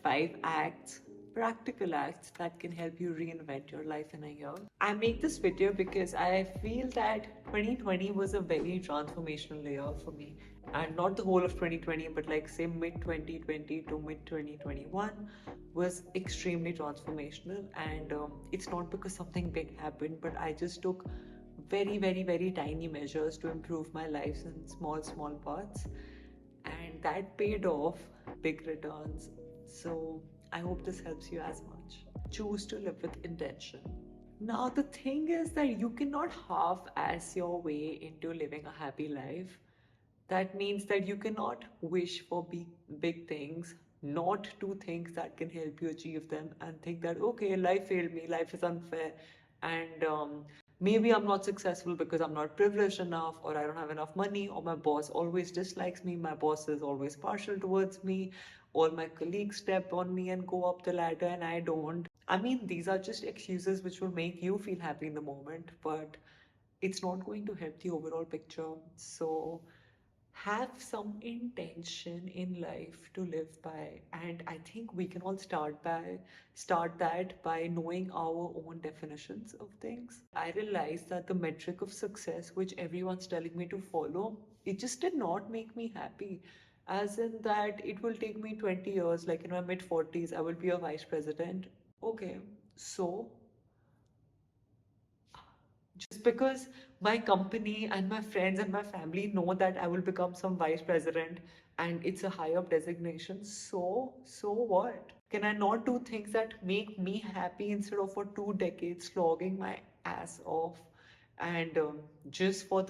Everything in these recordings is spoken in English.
5 acts, practical acts that can help you reinvent your life in a year. I make this video because I feel that 2020 was a very transformational year for me. And not the whole of 2020, but like say mid 2020 to mid 2021 was extremely transformational. And it's not because something big happened, but I just took very tiny measures to improve my life in small parts, and that paid off big returns. So I hope this helps you as much. Choose to live with intention. Now, the thing is that you cannot half ass your way into living a happy life. That means that you cannot wish for big things, not do things that can help you achieve them, and think that, okay, life failed me, life is unfair, and maybe I'm not successful because I'm not privileged enough, or I don't have enough money, or my boss always dislikes me, my boss is always partial towards me, all my colleagues step on me and go up the ladder, and I don't. I mean, these are just excuses which will make you feel happy in the moment, but it's not going to help the overall picture. So have some intention in life to live by, and I think we can all start that by knowing our own definitions of things. I realized that the metric of success which everyone's telling me to follow, it just did not make me happy, as in that it will take me 20 years, like in my mid 40s I will be a vice president. Okay, so just because my company and my friends and my family know that I will become some vice president and it's a high up designation, so what? Can I not do things that make me happy instead of for 2 decades slogging my ass off and just for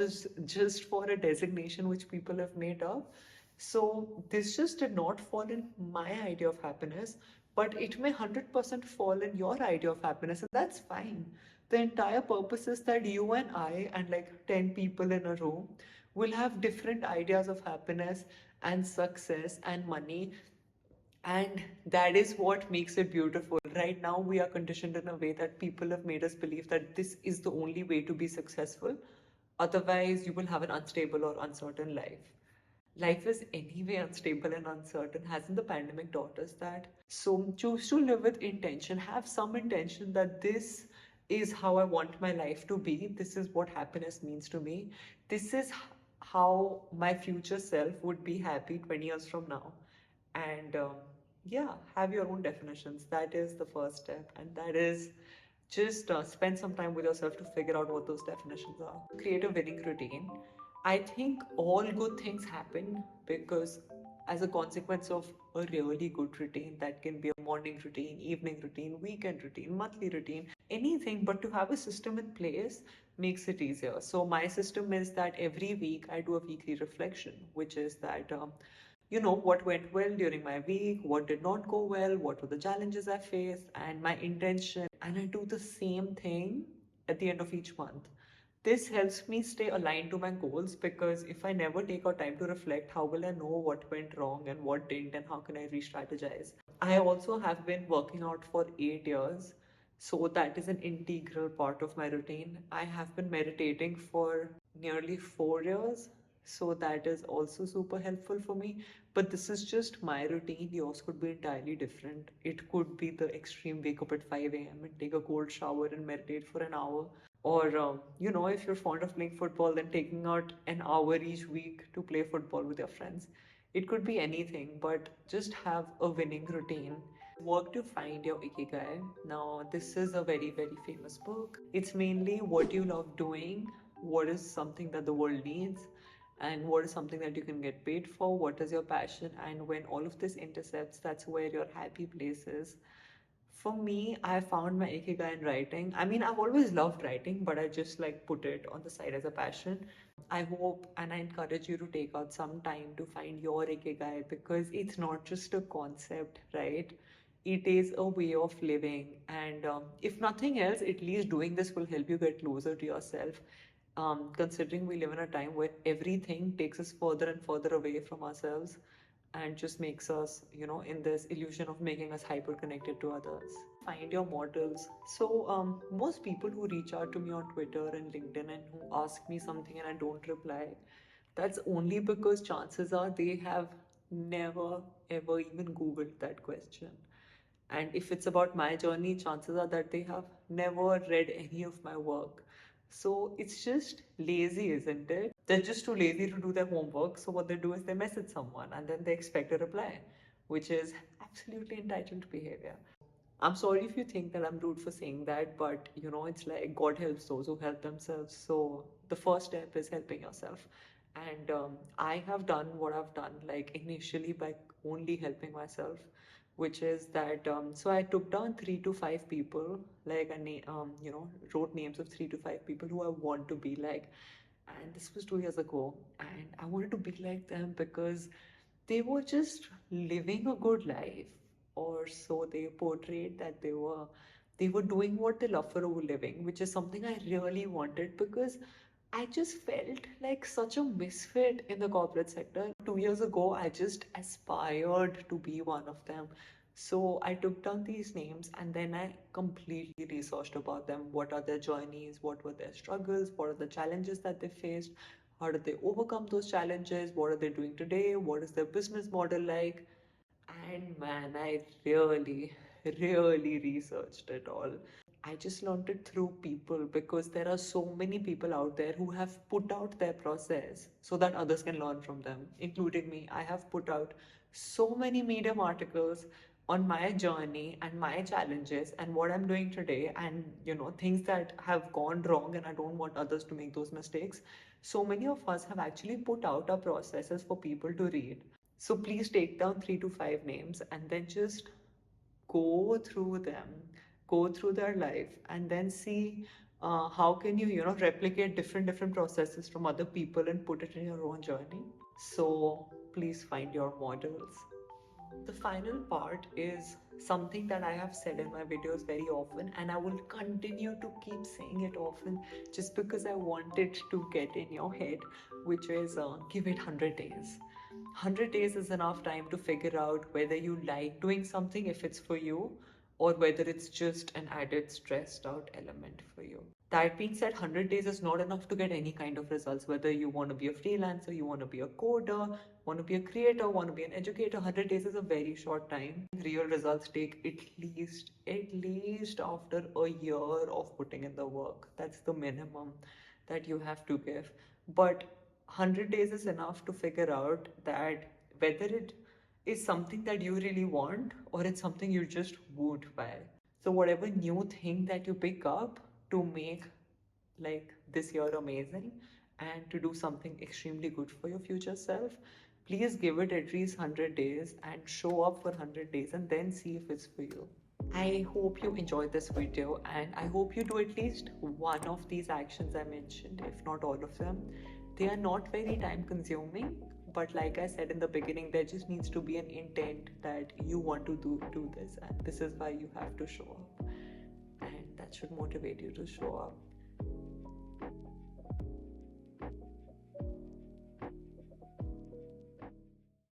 a designation which people have made up? So this just did not fall in my idea of happiness, but it may 100% fall in your idea of happiness, and that's fine. The entire purpose is that you and I and like 10 people in a room will have different ideas of happiness and success and money, and that is what makes it beautiful. Right now, we are conditioned in a way that people have made us believe that this is the only way to be successful. Otherwise, you will have an unstable or uncertain life. Life is anyway unstable and uncertain. Hasn't the pandemic taught us that? So choose to live with intention. Have some intention that this is how I want my life to be. This is what happiness means to me. This is how my future self would be happy 20 years from now. And yeah, have your own definitions. That is the first step. And that is just spend some time with yourself to figure out what those definitions are. Create a winning routine. I think all good things happen because as a consequence of a really good routine. That can be a morning routine, evening routine, weekend routine, monthly routine, anything, but to have a system in place makes it easier. So my system is that every week I do a weekly reflection, which is that what went well during my week, what did not go well, what were the challenges I faced, and my intention. And I do the same thing at the end of each month. This helps me stay aligned to my goals, because if I never take out time to reflect, how will I know what went wrong and what didn't, and how can I re strategize? I also have been working out for 8 years. So that is an integral part of my routine. I have been meditating for nearly 4 years. So that is also super helpful for me. But this is just my routine. Yours could be entirely different. It could be the extreme wake up at 5 a.m. and take a cold shower and meditate for an hour. Or, if you're fond of playing football, then taking out an hour each week to play football with your friends. It could be anything, but just have a winning routine. Work to find your Ikigai. Now, this is a very famous book. It's mainly what you love doing, what is something that the world needs, and what is something that you can get paid for, what is your passion, and when all of this intercepts, that's where your happy place is. For me, I found my ikigai in writing. I mean, I've always loved writing, but I just like put it on the side as a passion. I hope and I encourage you to take out some time to find your ikigai, because it's not just a concept, right? It is a way of living. And if nothing else, at least doing this will help you get closer to yourself. Considering we live in a time where everything takes us further and further away from ourselves and just makes us, in this illusion of making us hyper connected to others. Find your models. So, most people who reach out to me on Twitter and LinkedIn and who ask me something and I don't reply, that's only because chances are they have never ever even Googled that question. And if it's about my journey, chances are that they have never read any of my work. So it's just lazy, isn't it? They're just too lazy to do their homework. So what they do is they message someone and then they expect a reply, which is absolutely entitled behavior. I'm sorry if you think that I'm rude for saying that, but it's like God helps those who help themselves. So the first step is helping yourself. And I have done what I've done, like initially by only helping myself, which is that, so I took down 3 to 5 people, like, wrote names of 3 to 5 people who I want to be like. And this was 2 years ago. And I wanted to be like them because they were just living a good life, or so they portrayed that they were doing what they love for a living, which is something I really wanted because I just felt like such a misfit in the corporate sector. 2 years ago, I just aspired to be one of them. So I took down these names and then I completely researched about them. What are their journeys? What were their struggles? What are the challenges that they faced? How did they overcome those challenges? What are they doing today? What is their business model like? And man, I really, really researched it all. I just learned it through people because there are so many people out there who have put out their process so that others can learn from them, including me. I have put out so many Medium articles on my journey and my challenges and what I'm doing today, and things that have gone wrong, and I don't want others to make those mistakes. So many of us have actually put out our processes for people to read. So please take down 3 to 5 names and then just go through them, go through their life, and then see how can you replicate different processes from other people and put it in your own journey. So please find your models. The final part is something that I have said in my videos very often, and I will continue to keep saying it often just because I want it to get in your head, which is give it 100 days. 100 days is enough time to figure out whether you like doing something, if it's for you, or whether it's just an added stressed out element for you. That being said, 100 days is not enough to get any kind of results. Whether you want to be a freelancer, you want to be a coder, want to be a creator, want to be an educator, 100 days is a very short time. Real results take at least after a year of putting in the work. That's the minimum that you have to give. But 100 days is enough to figure out that whether it is something that you really want or it's something you're just wooed by. So whatever new thing that you pick up to make like this year amazing and to do something extremely good for your future self, please give it at least 100 days and show up for 100 days and then see if it's for you. I hope you enjoyed this video and I hope you do at least one of these actions I mentioned, if not all of them. They are not very time consuming, but like I said in the beginning, there just needs to be an intent that you want to do this, and this is why you have to show up. And that should motivate you to show up.